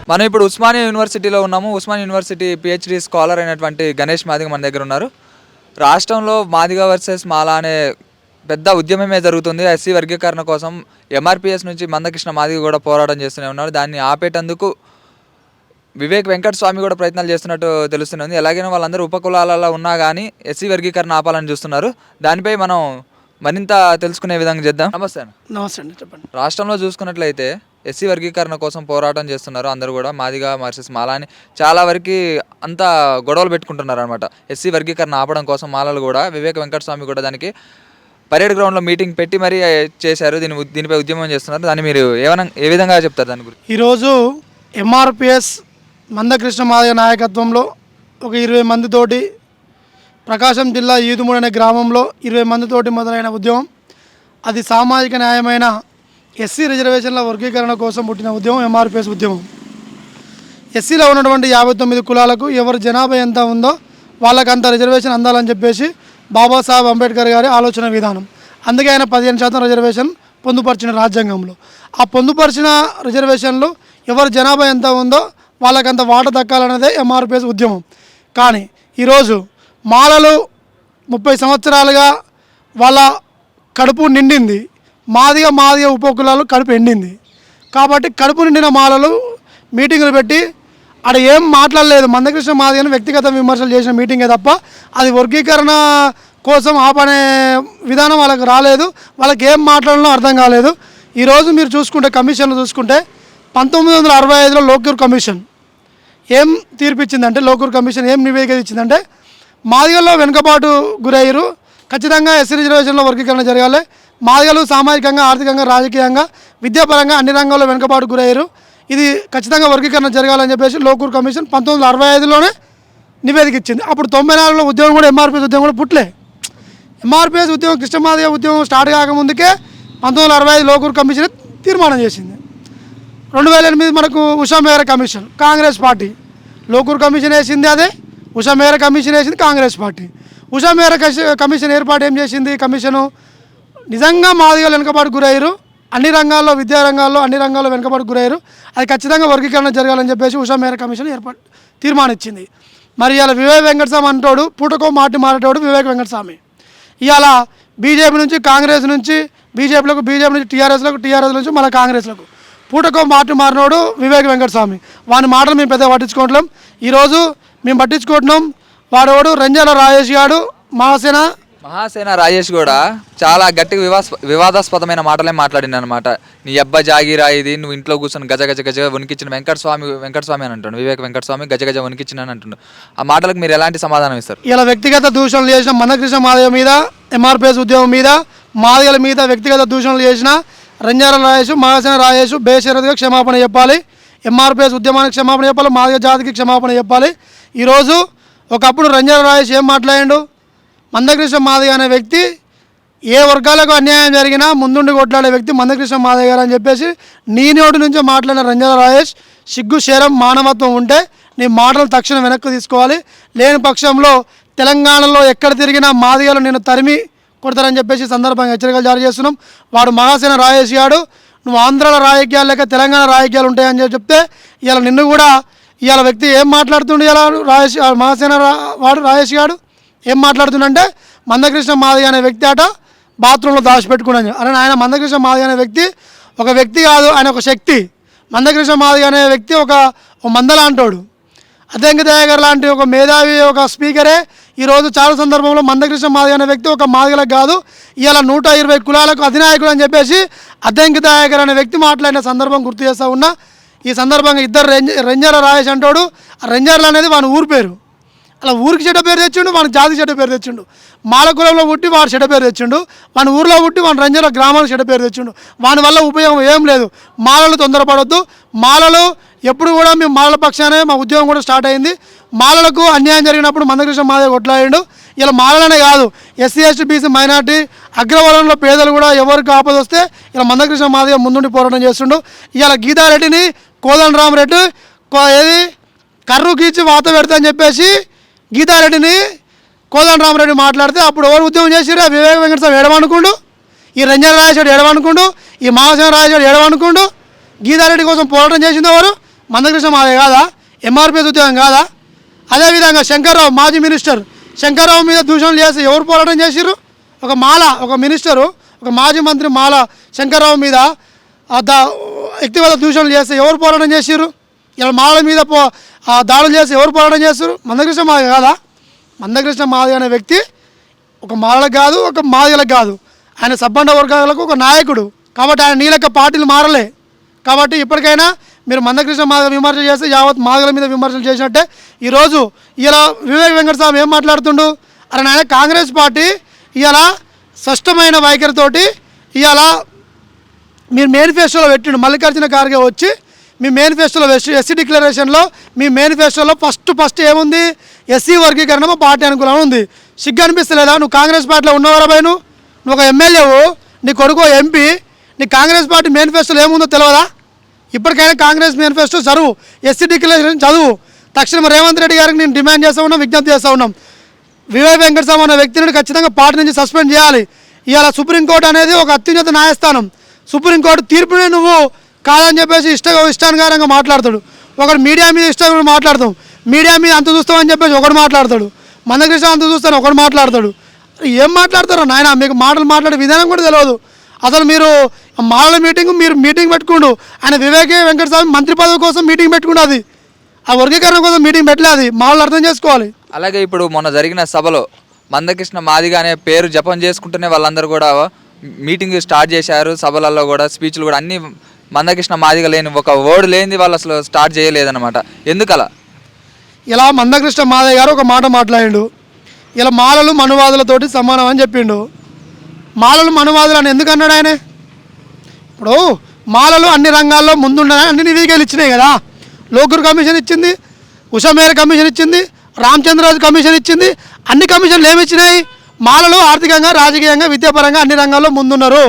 మనం ఇప్పుడు ఉస్మానియా యూనివర్సిటీలో ఉన్నాము. ఉస్మానియా యూనివర్సిటీ పిహెచ్డి స్కాలర్ అయినటువంటి గణేష్ మాదిగ మన దగ్గర ఉన్నారు. రాష్ట్రంలో మాదిగ వర్సెస్ మాలా అనే పెద్ద ఉద్యమమే జరుగుతుంది. ఎస్సీ వర్గీకరణ కోసం ఎంఆర్పిఎస్ నుంచి మందకృష్ణ మాదిగ కూడా పోరాటం చేస్తూనే ఉన్నారు. దాన్ని ఆపేటందుకు వివేక్ వెంకటస్వామి కూడా ప్రయత్నాలు చేస్తున్నట్టు తెలుస్తున్నది. ఎలాగైనా వాళ్ళందరూ ఉపకులాలలో ఉన్నా కానీ ఎస్సీ వర్గీకరణ ఆపాలని చూస్తున్నారు. దానిపై మనం మరింత తెలుసుకునే విధంగా చేద్దాం. నమస్తే అన్న. నమస్తే అండి, చెప్పండి. రాష్ట్రంలో చూసుకున్నట్లయితే ఎస్సీ వర్గీకరణ కోసం పోరాటం చేస్తున్నారు అందరూ కూడా. మాదిగా వర్సెస్ మాలా అని చాలా వరకు అంతా గొడవలు పెట్టుకుంటున్నారు అనమాట. ఎస్సీ వర్గీకరణ ఆపడం కోసం మాలలు కూడా వివేక్ వెంకటస్వామి కూడా దానికి పరేడ్ గ్రౌండ్లో మీటింగ్ పెట్టి మరీ చేశారు. దీనిపై ఉద్యమం చేస్తున్నారు. దాన్ని మీరు ఏ విధంగా చెప్తారు దాని గురించి? ఈరోజు ఎంఆర్పిఎస్ మందకృష్ణ మాదిగ నాయకత్వంలో ఒక 20 మందితోటి ప్రకాశం జిల్లా ఈదుమూడు అనే గ్రామంలో 20 మందితోటి మొదలైన ఉద్యమం. అది సామాజిక న్యాయమైన ఎస్సీ రిజర్వేషన్ల వర్గీకరణ కోసం పుట్టిన ఉద్యమం ఎంఆర్పిఎస్ ఉద్యమం. ఎస్సీలో ఉన్నటువంటి 59 కులాలకు ఎవరు జనాభా ఎంత ఉందో వాళ్ళకంత రిజర్వేషన్ అందాలని చెప్పేసి బాబాసాహెబ్ అంబేద్కర్ గారి ఆలోచన విధానం. అందుకే ఆయన 15% రిజర్వేషన్ పొందుపరిచిన రాజ్యాంగంలో. ఆ పొందుపరిచిన రిజర్వేషన్లు ఎవరు జనాభా ఎంత ఉందో వాళ్ళకంత వాట దక్కాలనేదే ఎంఆర్పిఎస్ ఉద్యమం. కానీ ఈరోజు మాలలు 30 సంవత్సరాలుగా వాళ్ళ కడుపు నిండింది. మాదిగ ఉపకులాలు కడుపు ఎండింది. కాబట్టి కడుపు నిండిన మాలలు మీటింగులు పెట్టి అక్కడ ఏం మాట్లాడలేదు. మందకృష్ణ మాదిగని వ్యక్తిగత విమర్శలు చేసిన మీటింగే తప్ప అది వర్గీకరణ కోసం ఆపనే విధానం వాళ్ళకి రాలేదు. వాళ్ళకి ఏం మాట్లాడాలో అర్థం కాలేదు. ఈరోజు మీరు చూసుకుంటే కమిషన్లు చూసుకుంటే 1965లో లోకూర్ కమిషన్ ఏం తీర్పిచ్చిందంటే, లోకూర్ కమిషన్ ఏం నివేదిక ఇచ్చిందంటే, మాదిగల్లో వెనుకబాటు గురయ్యారు, ఖచ్చితంగా ఎస్సీ రిజర్వేషన్లో వర్గీకరణ జరగాలి. మాదిగలు సామాజికంగా, ఆర్థికంగా, రాజకీయంగా, విద్యాపరంగా అన్ని రంగాల్లో వెనుకబాటు గురయ్యారు, ఇది ఖచ్చితంగా వర్గీకరణ జరగాలని చెప్పేసి లోకూర్ కమిషన్ 1965లోనే నివేదిక ఇచ్చింది. అప్పుడు 94లో ఉద్యమం కూడా ఎంఆర్పిఎస్ ఉద్యమం కూడా పుట్టలే. ఎంఆర్పిఎస్ ఉద్యమం కృష్ణ మాదిగ ఉద్యమం స్టార్ట్ కాకముందుకే 1965 లోకూర్ కమిషన్ తీర్మానం చేసింది. 2008 మనకు ఉషా మేర commission, Congress party Lokur commission వేసింది, అదే ఉషా మేర కమిషన్ వేసింది కాంగ్రెస్ పార్టీ. ఉషా మేర కమిషన్ ఏర్పాటు ఏం చేసింది? కమిషను నిజంగా మాదిగలు వెనుకబాటు గురయ్యారు, అన్ని రంగాల్లో, విద్యారంగాల్లో అన్ని రంగాల్లో వెనుకబాటు గురయ్యారు, అది ఖచ్చితంగా వర్గీకరణ జరగాలని చెప్పేసి ఉషా మేర కమిషన్ తీర్మానించింది. మరి ఇవాళ వివేక్ వెంకటస్వామి అంటాడు, పూటకో మాటి మారేటోడు వివేక్ వెంకటస్వామి. ఇవాళ బీజేపీ నుంచి కాంగ్రెస్ నుంచి బీజేపీలకు, బీజేపీ నుంచి టీఆర్ఎస్లకు, టీఆర్ఎస్ నుంచి మళ్ళీ కాంగ్రెస్లకు పూటకో మాట మారినోడు వివేక్ వెంకటస్వామి. వాని మాటలు మేము పెద్దగా పట్టించుకోవట్లేం. ఈరోజు మేము పట్టించుకుంటున్నాం. వాడోడు రంజాల రాజేష్ గాడు మహాసేన రాజేష్ కూడా చాలా గట్టిగా వివాదాస్పదమైన మాటలే మాట్లాడింది అనమాట. నీ అబ్బా జాగిరా ఇది, నువ్వు ఇంట్లో కూర్చొని గజ గజ గజ వణికిచ్చిన వెంకటస్వామి అని అంటాడు. వివేక్ వెంకటస్వామి గజ గజ వణికిచ్చిన అని అంటుండు. ఆ మాటలకు మీరు ఎలాంటి సమాధానం ఇస్తారు? ఇలా వ్యక్తిగత దూషణలు చేసిన మందకృష్ణ మాదిగ మీద, ఎంఆర్పిఎస్ ఉద్యమం మీద, మాదిగల మీద వ్యక్తిగత దూషణలు చేసిన రంజాల రాజేష్, మహాసేన రాజేష్ బేషరతుగా క్షమాపణ చెప్పాలి. ఎంఆర్పిఎస్ ఉద్యమానికి క్షమాపణ చెప్పాలి, మాదిగ జాతికి క్షమాపణ చెప్పాలి. ఈరోజు ఒకప్పుడు రంజాల రాజేష్ ఏం మాట్లాడాడు? మందకృష్ణ మాదిగ అనే వ్యక్తి ఏ వర్గాలకు అన్యాయం జరిగినా ముందుండి కొట్లాడే వ్యక్తి మందకృష్ణ మాదిగ గారు అని చెప్పేసి నీ నోటి నుంచే మాట్లాడిన రంజాల రాజేష్, సిగ్గు శరం మానవత్వం ఉంటే నీ మాటలు తక్షణం వెనక్కి తీసుకోవాలి. లేని పక్షంలో తెలంగాణలో ఎక్కడ తిరిగినా మాదిగలు నేను తరిమి కొడతారని చెప్పేసి సందర్భంగా హెచ్చరికలు జారీ చేస్తున్నాం. వాడు మహాసేన రాజేష్ గాడు, నువ్వు ఆంధ్రాల రాజకీయాలు లేక తెలంగాణ రాజకీయాలు ఉంటాయని చెప్తే ఇవాళ నిన్ను కూడా ఇవాళ వ్యక్తి ఏం మాట్లాడుతుండే, ఇలా రాజేష్ మహాసేన వాడు రాజేష్ గాడు ఏం మాట్లాడుతుండంటే, మందకృష్ణ మాదిగ అనే వ్యక్తి అట బాత్రూంలో దాచిపెట్టుకున్నాను. అరే ఆయన మందకృష్ణ మాదిగ అనే వ్యక్తి ఒక వ్యక్తి కాదు, ఆయన ఒక శక్తి. మందకృష్ణ మాదిగ అనే వ్యక్తి ఒక మందలాంటోడు. అద్దంకి దయాకర్ లాంటి ఒక మేధావి, ఒక స్పీకరే ఈరోజు చాలా సందర్భంలో మందకృష్ణ మాదిగ అనే వ్యక్తి ఒక మాదిగలకు కాదు, ఇవాళ 120 కులాలకు అధినాయకుడు అని చెప్పేసి అద్దంకి దయాకర్ అనే వ్యక్తి మాట్లాడిన సందర్భం గుర్తు చేస్తూ ఉన్నా. ఈ సందర్భంగా ఇద్దరు రంజాల రాజేష్ అంటాడు. ఆ రంజార్లు అనేది వాని ఊరి పేరు. అలా ఊరికి చెడ్డ పేరు తెచ్చిండు, వాని జాతికి చెడ్డ పేరు తెచ్చిండు. మాల కులంలో పుట్టి వాడు చెడ్డ పేరు తెచ్చిండు, వాని ఊరిలో పుట్టి వాని రంజాల గ్రామానికి చెడ్డ పేరు తెచ్చిండు. వాని వల్ల ఉపయోగం ఏం లేదు. మాలలు తొందరపడొద్దు. మాలలు ఎప్పుడు కూడా మేము మాలల పక్షానే మా ఉద్యోగం కూడా స్టార్ట్ అయింది. మాలలకు అన్యాయం జరిగినప్పుడు మందకృష్ణ మాదిగ కొట్లాడిండు. ఇలా మాలలనే కాదు, ఎస్సీ ఎస్టీ బీసీ మైనార్టీ అగ్రవర్ణంలో పేదలు కూడా ఎవరికి ఆపద వస్తే ఇలా మందకృష్ణ మాదిగ ముందుండి పోరాటం చేస్తుండు. ఇలా గీతారెడ్డిని కోదండరామరెడ్డి ఏది కర్రు గీచి వాత పెడతా అని చెప్పేసి గీతారెడ్డిని కోదండరామరెడ్డి మాట్లాడితే అప్పుడు ఎవరు ఉద్యమం చేసిరు? వివేక్ వెంకటస్వామి ఎడమనుకుండు, ఈ రంజన్ రాజేశ్వరి ఎడమనుకుండు, ఈ మహాసేన రాజేశ్వరి ఎడమనుకుండు. గీతారెడ్డి కోసం పోరాటం చేసింది ఎవరు? మందకృష్ణ మాదిగ కాదా? ఎంఆర్పిఎస్ ఉద్యోగం కాదా? అదేవిధంగా శంకర్రావు మాజీ మినిస్టర్ శంకర్రావు మీద దూషణలు చేసి ఎవరు పోరాటం చేసిర్రు? ఒక మినిస్టరు, ఒక మాజీ మంత్రి మాల శంకర్రావు మీద వ్యక్తిగత దూషణలు చేసి ఎవరు పోరాటం చేసిర్రు? ఇలా మాల మీద దాడులు చేసి ఎవరు పోరాటం చేస్తారు? మందకృష్ణ మాదిగ కాదా? మందకృష్ణ మాదిగ అనే వ్యక్తి ఒక మాలకు కాదు, ఒక మాదిగలకు కాదు, ఆయన సబ్బండ వర్గాలకు ఒక నాయకుడు. కాబట్టి ఆయన నీలక పార్టీలు మారలే. కాబట్టి ఇప్పటికైనా మీరు మందకృష్ణ మాదిగ విమర్శ చేసి యావత్ మాదిగల మీద విమర్శలు చేసినట్టే. ఈరోజు ఇలా వివేక్ వెంకటస్వామి ఏం మాట్లాడుతుండు? అరే నాయన, కాంగ్రెస్ పార్టీ ఇవాళ స్పష్టమైన వైఖరితోటి ఇవాళ మీరు మేనిఫెస్టోలో పెట్టిండు. మల్లికార్జున ఖార్గే వచ్చి మీ మేనిఫెస్టోలో ఎస్సీ డిక్లరేషన్లో మీ మేనిఫెస్టోలో ఫస్ట్ ఏముంది? ఎస్సీ వర్గీకరణ మా పార్టీ అనుకూలంగా ఉంది. సిగ్గు అనిపిస్తలేదా? నువ్వు కాంగ్రెస్ పార్టీలో ఉన్నవారా భయ్? నువ్వు ఒక ఎమ్మెల్యేవు, నీ కొడుకు ఎంపీ, నీ కాంగ్రెస్ పార్టీ మేనిఫెస్టోలో ఏముందో తెలియదా? ఇప్పటికైనా కాంగ్రెస్ మేనిఫెస్టో చదువు, ఎస్సీ డిక్లరేషన్ చదువు. తక్షణం రేవంత్ రెడ్డి గారికి నేను డిమాండ్ చేస్తూ ఉన్నాం, విజ్ఞప్తి చేస్తూ ఉన్నాం. వివేక్ వెంకటస్వామి అనే వ్యక్తిని ఖచ్చితంగా పార్టీ నుంచి సస్పెండ్ చేయాలి. ఇవాళ సుప్రీంకోర్టు అనేది ఒక అత్యున్నత న్యాయస్థానం. సుప్రీంకోర్టు తీర్పునే నువ్వు కాదని చెప్పేసి ఇష్టానుసారంగా మాట్లాడతాడు. ఒకడు మీడియా మీద ఇష్టం మాట్లాడతాం, మీడియా మీద అంత చూస్తామని చెప్పేసి ఒకడు మాట్లాడతాడు, మందకృష్ణ అంత చూస్తాను ఒకడు మాట్లాడతాడు. ఏం మాట్లాడతారో నాయన? మీకు మాట్లాడే విధానం కూడా తెలియదు. అసలు మీరు మాల మీరు మీటింగ్ పెట్టుకుండు. ఆయన వివేక్ వెంకటస్వామి మంత్రి పదవి కోసం మీటింగ్ పెట్టుకుండు. అది ఆ వర్గీకరణ కోసం మీటింగ్ పెట్టలేదు. మామూలు అర్థం చేసుకోవాలి. అలాగే ఇప్పుడు మొన్న జరిగిన సభలో మందకృష్ణ మాదిగ అనే పేరు జపం చేసుకుంటూనే వాళ్ళందరూ కూడా మీటింగ్ స్టార్ట్ చేశారు. సభలలో కూడా స్పీచ్లు కూడా అన్నీ మందకృష్ణ మాదిగ లేని ఒక వర్డ్ లేనిది వాళ్ళు అసలు స్టార్ట్ చేయలేదన్నమాట. ఎందుకలా? ఇలా మందకృష్ణ మాదయ్య గారు ఒక మాట మాట్లాడిండు. ఇలా మాలలు మనువాదులతోటి సమానం అని చెప్పిండు. మాలలు మనువాదులు అని ఎందుకు అన్నాడు ఆయన? ఇప్పుడు మాలలు అన్ని రంగాల్లో ముందుండని అన్ని నివేదికలు ఇచ్చినాయి కదా. లోకూర్ కమిషన్ ఇచ్చింది, ఉషమేర కమిషన్ ఇచ్చింది, రామచంద్రరాజు కమిషన్ ఇచ్చింది. అన్ని కమిషన్లు ఏమి ఇచ్చినాయి? మాలలు ఆర్థికంగా, రాజకీయంగా, విద్యాపరంగా అన్ని రంగాల్లో ముందున్నారు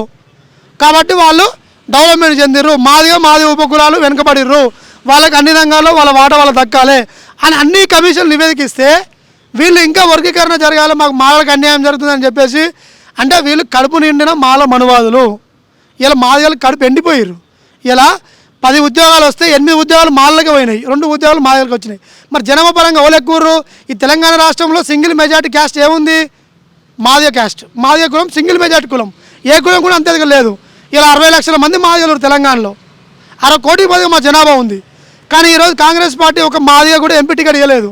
కాబట్టి వాళ్ళు డెవలప్మెంట్ చెందిర్రు. మాది ఉపకులాలు వెనుకబడిర్రు, వాళ్ళకి అన్ని రంగాల్లో వాళ్ళ వాటా వాళ్ళకి దక్కాలి అని అన్ని కమిషన్లు నివేదికిస్తే వీళ్ళు ఇంకా వర్గీకరణ జరగాలి, మాకు మాలలకు అన్యాయం జరుగుతుందని చెప్పేసి అంటే వీళ్ళు కడుపు నిండిన మాల మనువాదులు. ఇలా మాదిగలు కడుపు ఎండిపోయారు. ఇలా 10 ఉద్యోగాలు వస్తే 8 ఉద్యోగాలు మాలలకే పోయినాయి, 2 ఉద్యోగాలు మాదిగలకు వచ్చినాయి. మరి జనాభా పరంగా ఎవరు ఎక్కువ? ఈ తెలంగాణ రాష్ట్రంలో సింగిల్ మెజార్టీ క్యాస్ట్ ఏముంది? మాదిగ క్యాస్ట్, మాదిగ కులం సింగిల్ మెజార్టీ కులం. ఏ కులం కూడా అంతే లేదు. ఇలా 60 లక్షల మంది మాదిగలు తెలంగాణలో, 60 కోటి మంది మా జనాభా ఉంది. కానీ ఈరోజు కాంగ్రెస్ పార్టీ ఒక మాదిగ కూడా ఎంపీ టికెట్ ఇవ్వలేదు.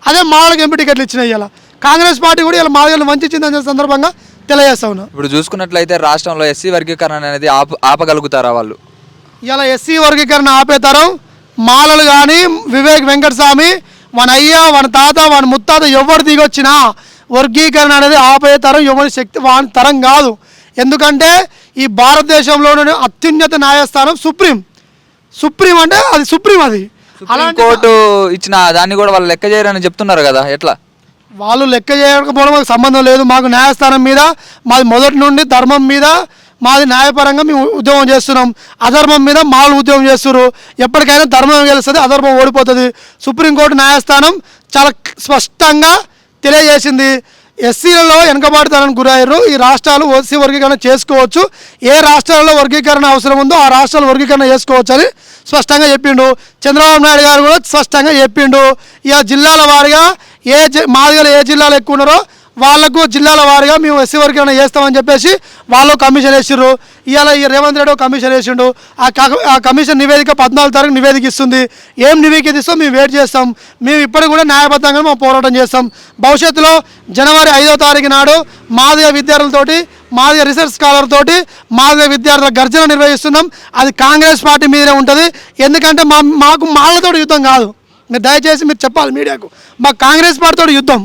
అదే మాదిగలకు ఎంపీ టికెట్లు ఇచ్చినాయి. ఇలా కాంగ్రెస్ పార్టీ కూడా ఇలా మాదిగలు వంచిందనే సందర్భంగా తెలియజేస్తా ఉన్నా. ఇప్పుడు చూసుకున్నట్లయితే రాష్ట్రంలో ఎస్సీ వర్గీకరణ అనేది ఆపగలుగుతారా వాళ్ళు? ఇలా ఎస్సీ వర్గీకరణ ఆపే తరం మాలలు కానీ వివేక్ వెంకటస్వామి మన అయ్య మన తాత మన ముత్తాత ఎవరు దిగొచ్చినా వర్గీకరణ అనేది ఆపే తరం ఎవరి శక్తి వాని తరం కాదు. ఎందుకంటే ఈ భారతదేశంలోనే అత్యున్నత న్యాయస్థానం సుప్రీం అంటే అది సుప్రీం. అది అలాంటి కోర్టు ఇచ్చిన దాన్ని కూడా వాళ్ళు లెక్క చేయరని చెప్తున్నారు కదా. ఎట్లా? వాళ్ళు లెక్క చేయకపోవడం మాకు సంబంధం లేదు. మాకు న్యాయస్థానం మీద మాది మొదటి నుండి ధర్మం మీద మాది న్యాయపరంగా మేము ఉద్యమం చేస్తున్నాం. అధర్మం మీద మాలు ఉద్యమం చేస్తున్నారు. ఎప్పటికైనా ధర్మం గెలుస్తుంది, అధర్మం ఓడిపోతుంది. సుప్రీంకోర్టు న్యాయస్థానం చాలా స్పష్టంగా తెలియజేసింది. ఎస్సీలలో వెనుకబాటుతనానికి గురయ్యారు. ఈ రాష్ట్రాలు ఓసీ వర్గీకరణ చేసుకోవచ్చు, ఏ రాష్ట్రాల్లో వర్గీకరణ అవసరం ఉందో ఆ రాష్ట్రాలు వర్గీకరణ చేసుకోవచ్చు అని స్పష్టంగా చెప్పిండు. చంద్రబాబు నాయుడు గారు కూడా స్పష్టంగా చెప్పిండు. ఇక జిల్లాల వారీగా మాదిగలు ఏ జిల్లాలో ఎక్కువ ఉన్నారో వాళ్లకు జిల్లాల వారీగా మేము ఎస్సీ వర్గీకరణ చేస్తామని చెప్పేసి వాళ్ళు కమిషన్ వేసిర్రు. ఇవాళ ఈ రేవంత్ రెడ్డి కమిషన్ వేసిండు. ఆ కమిషన్ నివేదిక 14 తారీఖు నివేదిక ఇస్తుంది. ఏం నివేదిక ఇస్తాం మేము వెయిట్ చేస్తాం. మేము ఇప్పటికి కూడా న్యాయబద్ధంగా మేము పోరాటం చేస్తాం. భవిష్యత్తులో జనవరి 5వ తారీఖు నాడు మాదిగ విద్యార్థులతోటి, మాదిగ రీసెర్చ్ స్కాలర్ తోటి మాదిగ విద్యార్థుల గర్జన నిర్వహిస్తున్నాం. అది కాంగ్రెస్ పార్టీ మీదే ఉంటుంది. ఎందుకంటే మాకు మాలతో యుద్ధం కాదు. మీరు దయచేసి మీరు చెప్పాలి మీడియాకు, మాకు కాంగ్రెస్ పార్టీతో యుద్ధం.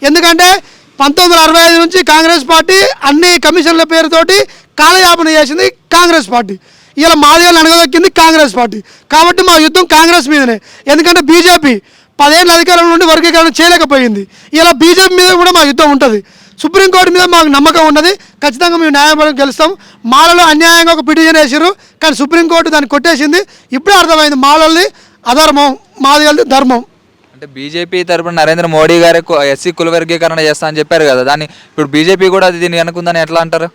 ఎందుకంటే 1965 నుంచి కాంగ్రెస్ పార్టీ అన్ని కమిషన్ల పేరుతోటి కాలయాపన చేసింది కాంగ్రెస్ పార్టీ. ఇలా మాదిగలను అణగదొక్కింది కాంగ్రెస్ పార్టీ. కాబట్టి మా యుద్ధం కాంగ్రెస్ మీదనే. ఎందుకంటే బీజేపీ 10 ఏళ్ళ అధికారం నుండి వర్గీకరణ చేయలేకపోయింది. ఇలా బీజేపీ మీద కూడా మా యుద్ధం ఉంటుంది. సుప్రీంకోర్టు మీద మాకు నమ్మకం ఉన్నది. ఖచ్చితంగా మేము న్యాయపరంగా గెలుస్తాం. మాలలో అన్యాయంగా ఒక పిటిషన్ వేసారు, కానీ సుప్రీంకోర్టు దాన్ని కొట్టేసింది. ఇప్పుడే అర్థమైంది మాలల్ని అధర్మం, మాదిగలది ధర్మం. అంటే బీజేపీ తరపున నరేంద్ర మోడీ గారే ఎస్సీ కుల వర్గీకరణ చేస్తా అని చెప్పారు కదా, దాన్ని ఇప్పుడు బీజేపీ కూడా దీన్ని అనుకుందని ఎట్లా అంటారు?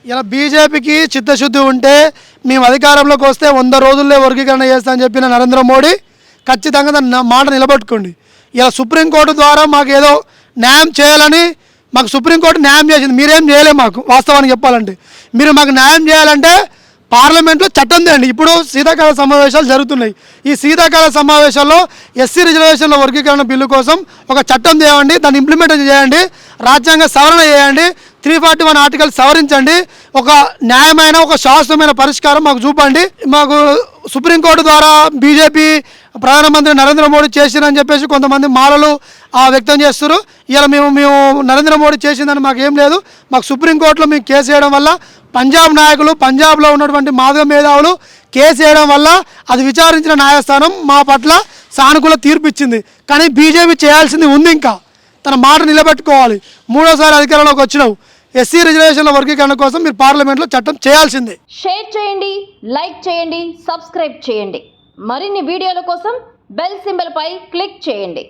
ఇలా బీజేపీకి చిత్తశుద్ధి ఉంటే మేము అధికారంలోకి వస్తే 100 రోజుల్లో వర్గీకరణ చేస్తా అని చెప్పిన నరేంద్ర మోడీ ఖచ్చితంగా దాని మాట నిలబెట్టుకోండి. ఇలా సుప్రీంకోర్టు ద్వారా మాకు ఏదో న్యాయం చేయాలని మాకు సుప్రీంకోర్టు న్యాయం చేసింది, మీరేం చేయలేము మాకు. వాస్తవానికి చెప్పాలంటే మీరు మాకు న్యాయం చేయాలంటే పార్లమెంట్లో చట్టం తేండి. ఇప్పుడు శీతాకాల సమావేశాలు జరుగుతున్నాయి. ఈ శీతాకాల సమావేశాల్లో ఎస్సీ రిజర్వేషన్ల వర్గీకరణ బిల్లు కోసం ఒక చట్టం తేవండి, దాన్ని ఇంప్లిమెంట్ చేయండి, రాజ్యాంగ సవరణ చేయండి, 341 ఆర్టికల్ సవరించండి, ఒక న్యాయమైన ఒక శాశ్వతమైన పరిష్కారం మాకు చూపండి. మాకు సుప్రీంకోర్టు ద్వారా బీజేపీ ప్రధానమంత్రి నరేంద్ర మోడీ చేసిరని చెప్పేసి కొంతమంది మాలలు వ్యక్తం చేస్తారు. ఇలా మేము నరేంద్ర మోడీ చేసిందని మాకు ఏం లేదు. మాకు సుప్రీంకోర్టులో మేము కేసు వేయడం వల్ల పంజాబ్ నాయకులు, పంజాబ్లో ఉన్నటువంటి మాదిగ మేధావులు కేసు వేయడం వల్ల అది విచారించిన న్యాయస్థానం మా పట్ల సానుకూల తీర్పు ఇచ్చింది. కానీ బీజేపీ చేయాల్సింది ఉంది, ఇంకా తన మాట నిలబెట్టుకోవాలి. మూడోసారి అధికారంలోకి వచ్చినావు, ఎస్సీ రిజర్వేషన్ల వర్గీకరణ కోసం మీరు పార్లమెంట్లో చట్టం చేయాల్సిందే. షేర్ చేయండి, లైక్ చేయండి, సబ్స్క్రైబ్ చేయండి. మరిన్ని వీడియోల కోసం బెల్ సింబల్ పై క్లిక్ చేయండి.